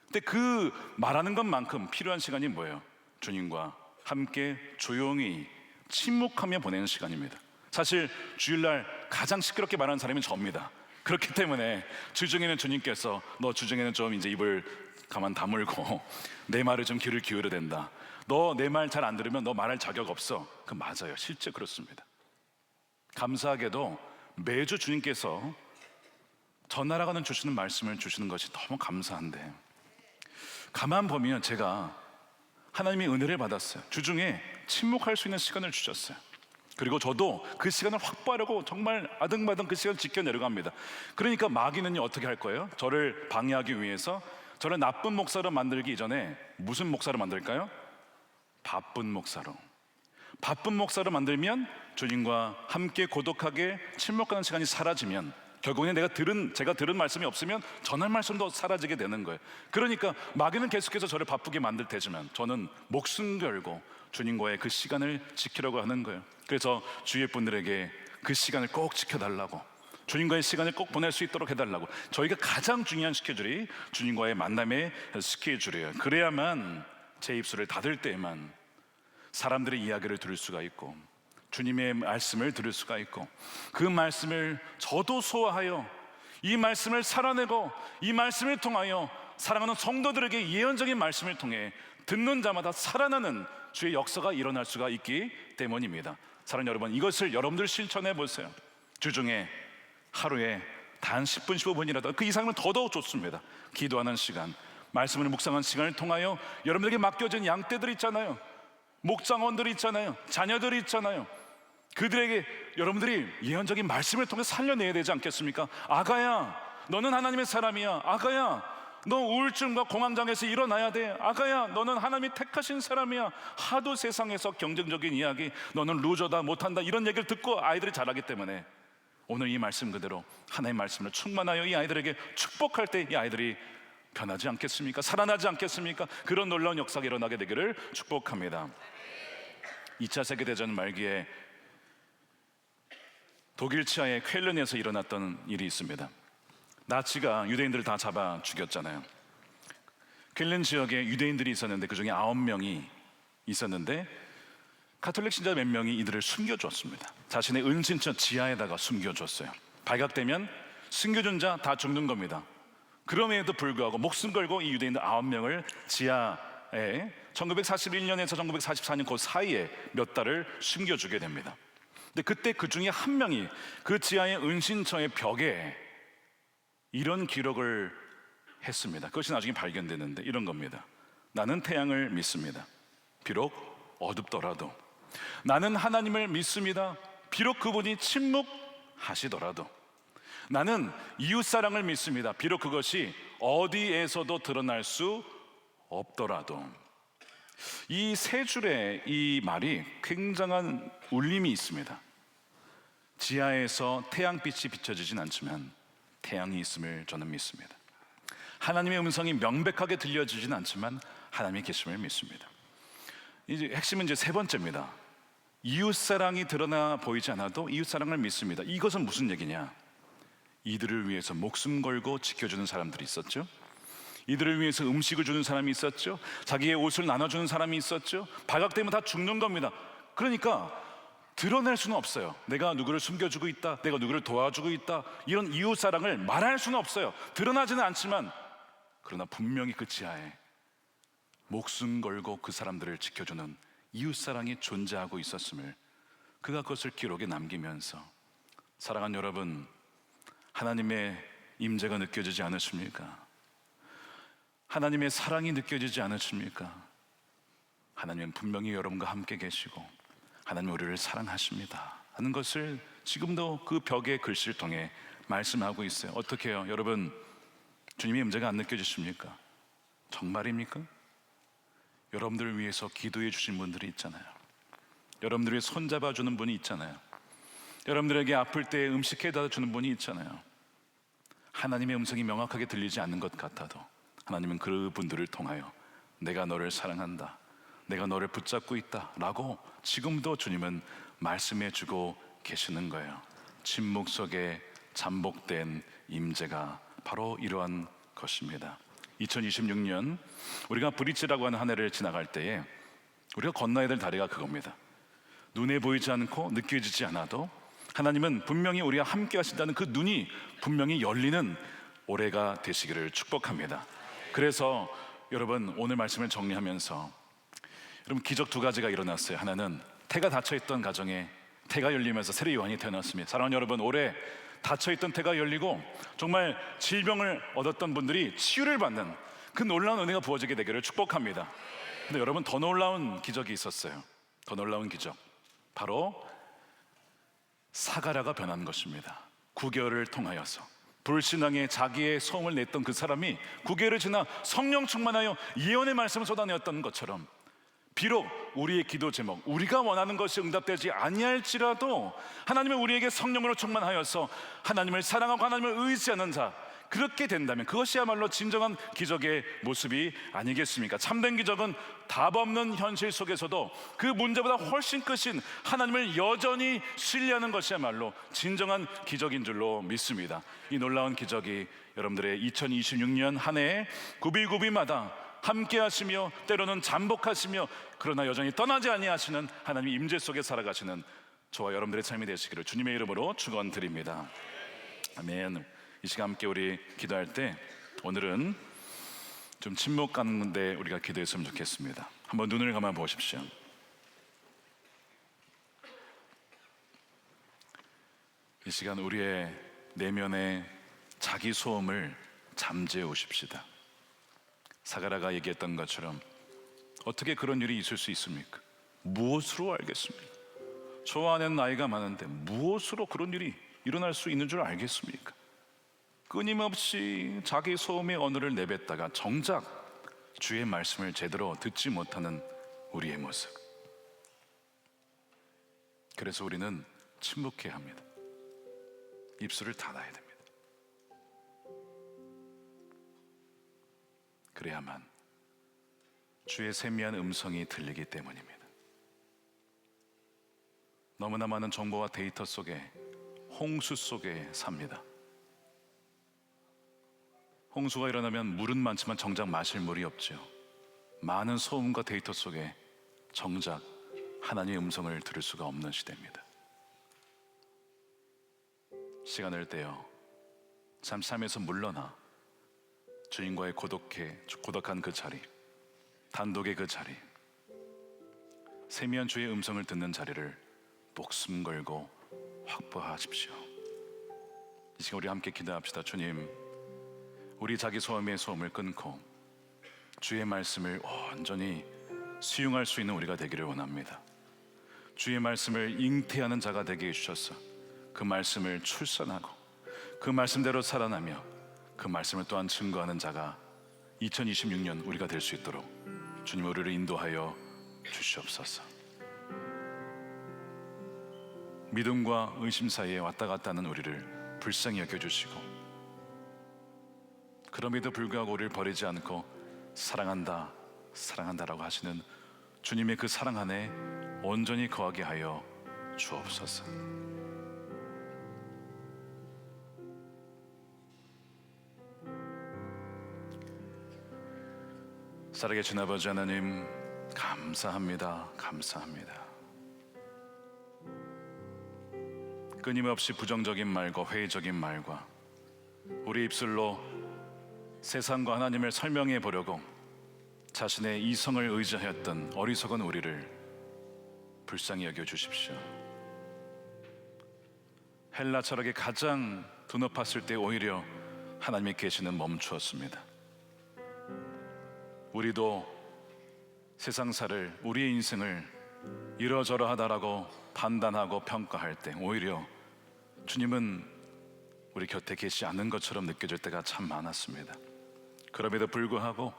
근데 그 말하는 것만큼 필요한 시간이 뭐예요? 주님과 함께 조용히 침묵하며 보내는 시간입니다. 사실 주일날 가장 시끄럽게 말하는 사람이 저입니다. 그렇기 때문에 주중에는 주님께서 너 주중에는 좀 이제 입을 가만 다물고 내 말을 좀 귀를 기울여야 된다. 너 내 말 잘 안 들으면 너 말할 자격 없어. 그 맞아요. 실제 그렇습니다. 감사하게도 매주 주님께서 전날아가는 주시는 말씀을 주시는 것이 너무 감사한데 가만 보면 제가 하나님의 은혜를 받았어요. 주중에 침묵할 수 있는 시간을 주셨어요. 그리고 저도 그 시간을 확보하려고 정말 아등바등 그 시간을 지켜내려고 합니다. 그러니까 마귀는요 어떻게 할 거예요? 저를 방해하기 위해서 저를 나쁜 목사로 만들기 이전에 무슨 목사로 만들까요? 바쁜 목사로. 바쁜 목사로 만들면 주님과 함께 고독하게 침묵하는 시간이 사라지면 결국엔 제가 들은 말씀이 없으면 전할 말씀도 사라지게 되는 거예요. 그러니까 마귀는 계속해서 저를 바쁘게 만들 테지만 저는 목숨 걸고 주님과의 그 시간을 지키려고 하는 거예요. 그래서 주위의 분들에게 그 시간을 꼭 지켜달라고, 주님과의 시간을 꼭 보낼 수 있도록 해달라고. 저희가 가장 중요한 스케줄이 주님과의 만남의 스케줄이에요. 그래야만 제 입술을 닫을 때에만 사람들의 이야기를 들을 수가 있고 주님의 말씀을 들을 수가 있고 그 말씀을 저도 소화하여 이 말씀을 살아내고 이 말씀을 통하여 사랑하는 성도들에게 예언적인 말씀을 통해 듣는 자마다 살아나는 주의 역사가 일어날 수가 있기 때문입니다. 사랑하는 여러분, 이것을 여러분들 실천해 보세요. 주중에 하루에 단 10분 15분이라도 그 이상은 더더욱 좋습니다. 기도하는 시간, 말씀을 묵상하는 시간을 통하여 여러분들에게 맡겨진 양떼들 있잖아요. 목장원들이 있잖아요. 자녀들이 있잖아요. 그들에게 여러분들이 예언적인 말씀을 통해 살려내야 되지 않겠습니까? 아가야, 너는 하나님의 사람이야. 아가야, 너 우울증과 공황장애에서 일어나야 돼. 아가야, 너는 하나님이 택하신 사람이야. 하도 세상에서 경쟁적인 이야기, 너는 루저다, 못한다, 이런 얘기를 듣고 아이들이 자라기 때문에 오늘 이 말씀 그대로 하나님의 말씀을 충만하여 이 아이들에게 축복할 때 이 아이들이 변하지 않겠습니까? 살아나지 않겠습니까? 그런 놀라운 역사가 일어나게 되기를 축복합니다. 2차 세계대전 말기에 독일 치하의 쾰른에서 일어났던 일이 있습니다. 나치가 유대인들을 다 잡아 죽였잖아요. 쾰른 지역에 유대인들이 있었는데 그 중에 9명이 있었는데 가톨릭 신자 몇 명이 이들을 숨겨줬습니다. 자신의 은신처 지하에다가 숨겨줬어요. 발각되면 숨겨준 자 다 죽는 겁니다. 그럼에도 불구하고 목숨 걸고 이 유대인들 9명을 지하에 1941년에서 1944년 그 사이에 몇 달을 숨겨주게 됩니다. 근데 그때 그 중에 한 명이 그 지하의 은신처의 벽에 이런 기록을 했습니다. 그것이 나중에 발견되는데 이런 겁니다. 나는 태양을 믿습니다. 비록 어둡더라도. 나는 하나님을 믿습니다. 비록 그분이 침묵하시더라도. 나는 이웃사랑을 믿습니다. 비록 그것이 어디에서도 드러날 수 없더라도. 이 세 줄의 이 말이 굉장한 울림이 있습니다. 지하에서 태양빛이 비춰지진 않지만 태양이 있음을 저는 믿습니다. 하나님의 음성이 명백하게 들려지진 않지만 하나님의 계심을 믿습니다. 이제 핵심은 이제 세 번째입니다. 이웃사랑이 드러나 보이지 않아도 이웃사랑을 믿습니다. 이것은 무슨 얘기냐? 이들을 위해서 목숨 걸고 지켜주는 사람들이 있었죠. 이들을 위해서 음식을 주는 사람이 있었죠. 자기의 옷을 나눠주는 사람이 있었죠. 발각되면 다 죽는 겁니다. 그러니까 드러낼 수는 없어요. 내가 누구를 숨겨주고 있다, 내가 누구를 도와주고 있다, 이런 이웃사랑을 말할 수는 없어요. 드러나지는 않지만 그러나 분명히 그 지하에 목숨 걸고 그 사람들을 지켜주는 이웃사랑이 존재하고 있었음을 그가 그것을 기록에 남기면서, 사랑하는 여러분, 하나님의 임재가 느껴지지 않으십니까? 하나님의 사랑이 느껴지지 않으십니까? 하나님은 분명히 여러분과 함께 계시고 하나님은 우리를 사랑하십니다 하는 것을 지금도 그 벽의 글씨를 통해 말씀하고 있어요. 어떻게 해요? 여러분, 주님의 임재가 안 느껴지십니까? 정말입니까? 여러분들을 위해서 기도해 주신 분들이 있잖아요. 여러분들을 손잡아 주는 분이 있잖아요. 여러분들에게 아플 때 음식해다 주는 분이 있잖아요. 하나님의 음성이 명확하게 들리지 않는 것 같아도 하나님은 그 분들을 통하여 내가 너를 사랑한다, 내가 너를 붙잡고 있다 라고 지금도 주님은 말씀해 주고 계시는 거예요. 침묵 속에 잠복된 임재가 바로 이러한 것입니다. 2026년 우리가 브릿지라고 하는 한 해를 지나갈 때에 우리가 건너야 될 다리가 그겁니다. 눈에 보이지 않고 느껴지지 않아도 하나님은 분명히 우리와 함께 하신다는 그 눈이 분명히 열리는 올해가 되시기를 축복합니다. 그래서 여러분, 오늘 말씀을 정리하면서 여러분, 기적 두 가지가 일어났어요. 하나는 태가 닫혀있던 가정에 태가 열리면서 세례 요한이 태어났습니다. 사랑하는 여러분, 올해 닫혀있던 태가 열리고 정말 질병을 얻었던 분들이 치유를 받는 그 놀라운 은혜가 부어지게 되기를 축복합니다. 근데 여러분, 더 놀라운 기적이 있었어요. 더 놀라운 기적, 바로 사가랴가 변한 것입니다. 9개월을 통하여서 불신앙에 자기의 소음을 냈던 그 사람이 9개월을 지나 성령 충만하여 예언의 말씀을 쏟아내었던 것처럼, 비록 우리의 기도 제목, 우리가 원하는 것이 응답되지 아니할지라도 하나님은 우리에게 성령으로 충만하여서 하나님을 사랑하고 하나님을 의지하는 자, 그렇게 된다면 그것이야말로 진정한 기적의 모습이 아니겠습니까? 참된 기적은 답 없는 현실 속에서도 그 문제보다 훨씬 크신 하나님을 여전히 신뢰하는 것이야말로 진정한 기적인 줄로 믿습니다. 이 놀라운 기적이 여러분들의 2026년 한 해에 구비구비마다 함께 하시며 때로는 잠복하시며 그러나 여전히 떠나지 아니하시는 하나님의 임재 속에 살아가시는 저와 여러분들의 삶이 되시기를 주님의 이름으로 축원드립니다. 아멘. 이 시간 함께 우리 기도할 때 오늘은 좀 침묵 가운데 우리가 기도했으면 좋겠습니다. 한번 눈을 감아 보십시오. 이 시간 우리의 내면의 자기 소음을 잠재워 오십시다. 사가랴가 얘기했던 것처럼 어떻게 그런 일이 있을 수 있습니까? 무엇으로 알겠습니까? 저 안에는 나이가 많은데 무엇으로 그런 일이 일어날 수 있는 줄 알겠습니까? 끊임없이 자기 소음의 언어를 내뱉다가 정작 주의 말씀을 제대로 듣지 못하는 우리의 모습. 그래서 우리는 침묵해야 합니다. 입술을 닫아야 됩니다. 그래야만 주의 세미한 음성이 들리기 때문입니다. 너무나 많은 정보와 데이터 속에, 홍수 속에 삽니다. 홍수가 일어나면 물은 많지만 정작 마실 물이 없죠. 많은 소음과 데이터 속에 정작 하나님의 음성을 들을 수가 없는 시대입니다. 시간을 떼어 잠시 삶에서 물러나 주인과의 고독한 그 자리, 단독의 그 자리, 세미한 주의 음성을 듣는 자리를 목숨 걸고 확보하십시오. 이 시간 우리 함께 기도합시다. 주님, 우리 자기 소음의 소음을 끊고 주의 말씀을 온전히 수용할 수 있는 우리가 되기를 원합니다. 주의 말씀을 잉태하는 자가 되게 해주셔서 그 말씀을 출산하고 그 말씀대로 살아나며 그 말씀을 또한 증거하는 자가 2026년 우리가 될 수 있도록 주님 우리를 인도하여 주시옵소서. 믿음과 의심 사이에 왔다 갔다 하는 우리를 불쌍히 여겨주시고 그럼에도 불구하고 우리를 버리지 않고 사랑한다 사랑한다라고 하시는 주님의 그 사랑 안에 온전히 거하게 하여 주옵소서. 살아계신 아버지 하나님, 감사합니다. 감사합니다. 끊임없이 부정적인 말과 회의적인 말과 우리 입술로 세상과 하나님을 설명해 보려고 자신의 이성을 의지하였던 어리석은 우리를 불쌍히 여겨 주십시오. 헬라 철학이 가장 두 높았을 때 오히려 하나님의 계시는 멈추었습니다. 우리도 세상사를, 우리의 인생을 이러저러하다라고 판단하고 평가할 때 오히려 주님은 우리 곁에 계시지 않는 것처럼 느껴질 때가 참 많았습니다. 그럼에도 불구하고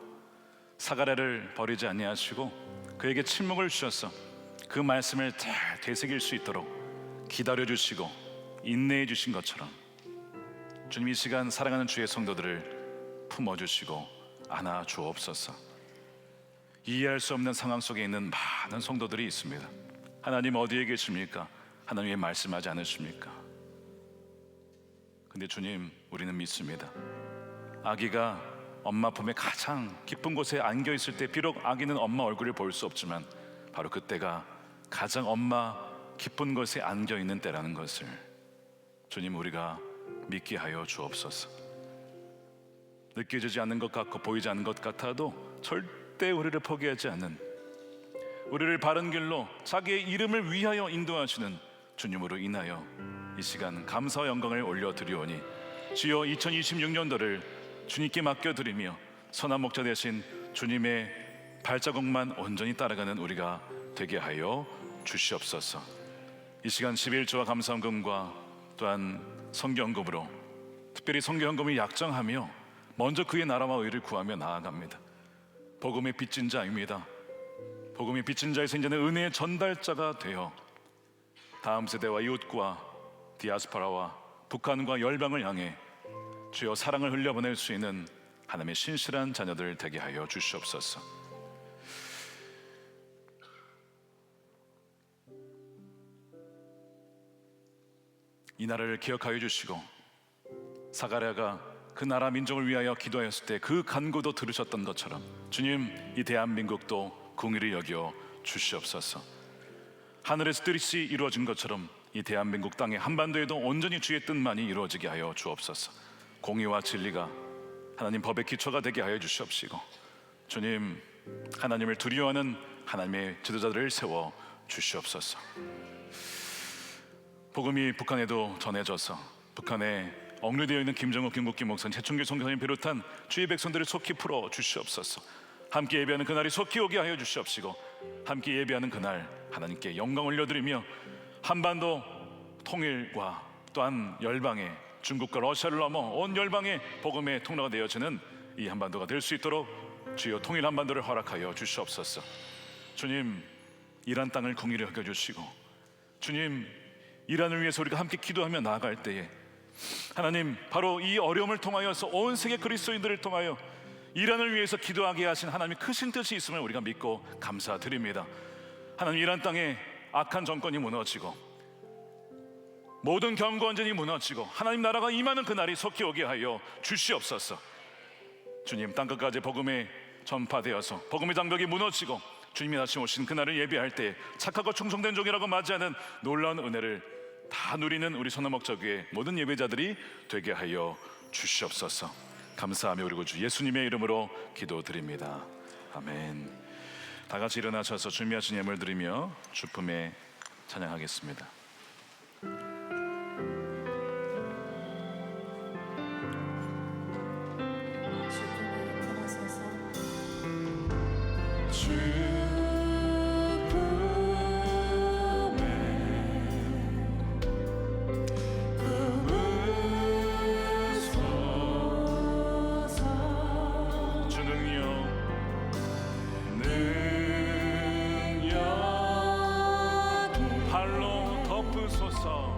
사가랴를 버리지 아니하시고 그에게 침묵을 주셔서 그 말씀을 잘 되새길 수 있도록 기다려주시고 인내해 주신 것처럼 주님 이 시간 사랑하는 주의 성도들을 품어주시고 안아주옵소서. 이해할 수 없는 상황 속에 있는 많은 성도들이 있습니다. 하나님 어디에 계십니까? 하나님 왜 말씀하지 않으십니까? 근데 주님, 우리는 믿습니다. 아기가 엄마 품에 가장 깊은 곳에 안겨 있을 때 비록 아기는 엄마 얼굴을 볼 수 없지만 바로 그때가 가장 엄마 깊은 곳에 안겨 있는 때라는 것을 주님 우리가 믿게 하여 주옵소서. 느껴지지 않는 것 같고 보이지 않는 것 같아도 절대 우리를 포기하지 않는, 우리를 바른 길로 자기의 이름을 위하여 인도하시는 주님으로 인하여 이 시간 감사와 영광을 올려드리오니 주여 2026년도를 주님께 맡겨드리며 선한 목자 되신 주님의 발자국만 온전히 따라가는 우리가 되게 하여 주시옵소서. 이 시간 11조와 감사헌금과 또한 성경금으로 특별히 성경금을 약정하며 먼저 그의 나라와 의를 구하며 나아갑니다. 복음의 빚진 자입니다. 복음의 빚진 자에서 이제는 은혜의 전달자가 되어 다음 세대와 이웃과 디아스포라와 북한과 열방을 향해 주여 사랑을 흘려보낼 수 있는 하나님의 신실한 자녀들 되게 하여 주시옵소서. 이 나라를 기억하여 주시고 사가랴가 그 나라 민족을 위하여 기도했을 때 그 간구도 들으셨던 것처럼 주님 이 대한민국도 공의를 여겨 주시옵소서. 하늘에서 뜻이 이루어진 것처럼 이 대한민국 땅의 한반도에도 온전히 주의 뜻만이 이루어지게 하여 주옵소서. 공의와 진리가 하나님 법의 기초가 되게 하여 주시옵시고 주님 하나님을 두려워하는 하나님의 지도자들을 세워 주시옵소서. 복음이 북한에도 전해져서 북한에 억류되어 있는 김정욱, 김국기 목사님, 최충길 선교사님 비롯한 주의 백성들을 속히 풀어 주시옵소서. 함께 예배하는 그날이 속히 오게 하여 주시옵시고 함께 예배하는 그날 하나님께 영광 올려드리며 한반도 통일과 또한 열방의 중국과 러시아를 넘어 온 열방의 복음의 통로가 되어지는 이 한반도가 될 수 있도록 주여 통일 한반도를 허락하여 주시옵소서. 주님 이란 땅을 공의를 여겨주시고 주님 이란을 위해서 우리가 함께 기도하며 나아갈 때에 하나님 바로 이 어려움을 통하여서 온 세계 그리스도인들을 통하여 이란을 위해서 기도하게 하신 하나님의 크신 뜻이 있음을 우리가 믿고 감사드립니다. 하나님 이란 땅에 악한 정권이 무너지고 모든 경고원전이 무너지고 하나님 나라가 임하는 그날이 속히 오게 하여 주시옵소서. 주님 땅끝까지 복음에 전파되어서 복음의 장벽이 무너지고 주님이 다시 오신 그날을 예배할 때 착하고 충성된 종이라고 맞이하는 놀라운 은혜를 다 누리는 우리 선화목적교회 모든 예배자들이 되게 하여 주시옵소서. 감사하며 우리 구주 예수님의 이름으로 기도드립니다. 아멘. 다 같이 일어나셔서 준비하신 예물 드리며 주품에 찬양하겠습니다. 발로 덮으소서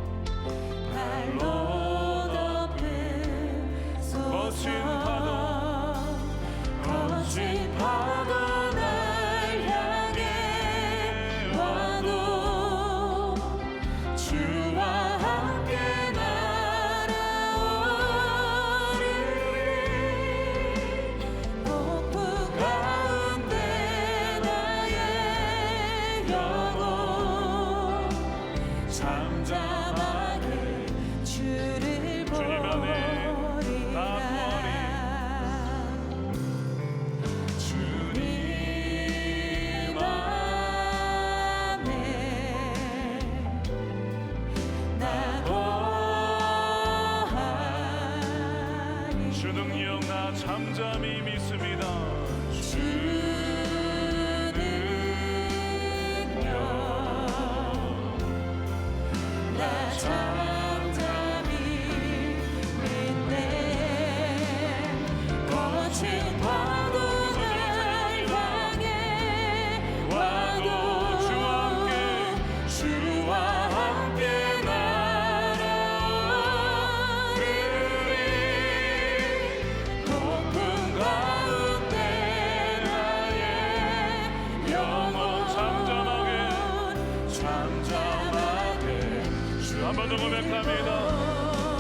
거친 파도 날 향해 와도 주와 함께 날아오리니 폭풍 가운데 나의 영혼 잠잠하게 주를 보리라 주님 안에 나 거하리 주 능력 나 잠잠히 믿습니다. 주 능력 나 잠잠히 믿네 거친 파도 날 향해 와도 주와 함께 날아오리니 폭풍 가운데 나의 영혼 잠잠하게 주 한 번 더 고백합니다.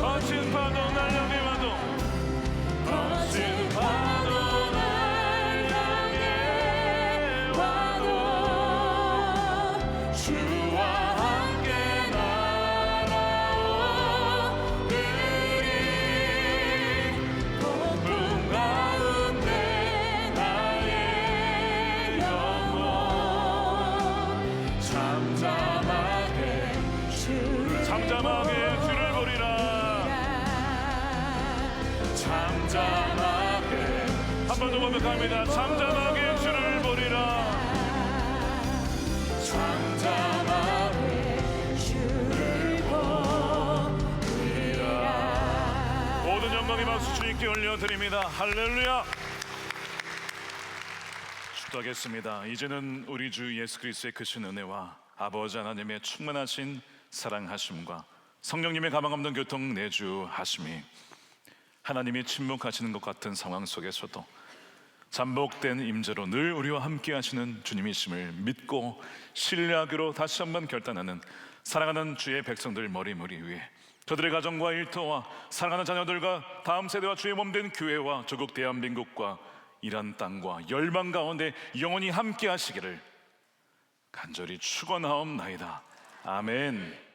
거친 파도 날 향해 와도 거친 파도 날 향해 와도 주와 함께 날아오리니 폭풍 가운데 나의 영혼 잠잠하게 주를 보리라 잠잠하게 한 번 더 고백합니다. 잠잠하게 주를 보리라 잠잠하게 주를 보리라 모든 영광의 박수 주님께 올려드립니다. 할렐루야. 축도하겠습니다. 이제는 우리 주 예수 그리스도의 크신 은혜와 아버지 하나님의 충만하신 사랑하심과 성령님의 가망 없는 교통 내주하심이 하나님이 침묵하시는 것 같은 상황 속에서도 잠복된 임재로 늘 우리와 함께 하시는 주님이심을 믿고 신뢰하기로 다시 한번 결단하는 사랑하는 주의 백성들 머리머리 위에 저들의 가정과 일터와 사랑하는 자녀들과 다음 세대와 주의 몸된 교회와 조국 대한민국과 이란 땅과 열방 가운데 영원히 함께 하시기를 간절히 축원하옵나이다. 아멘.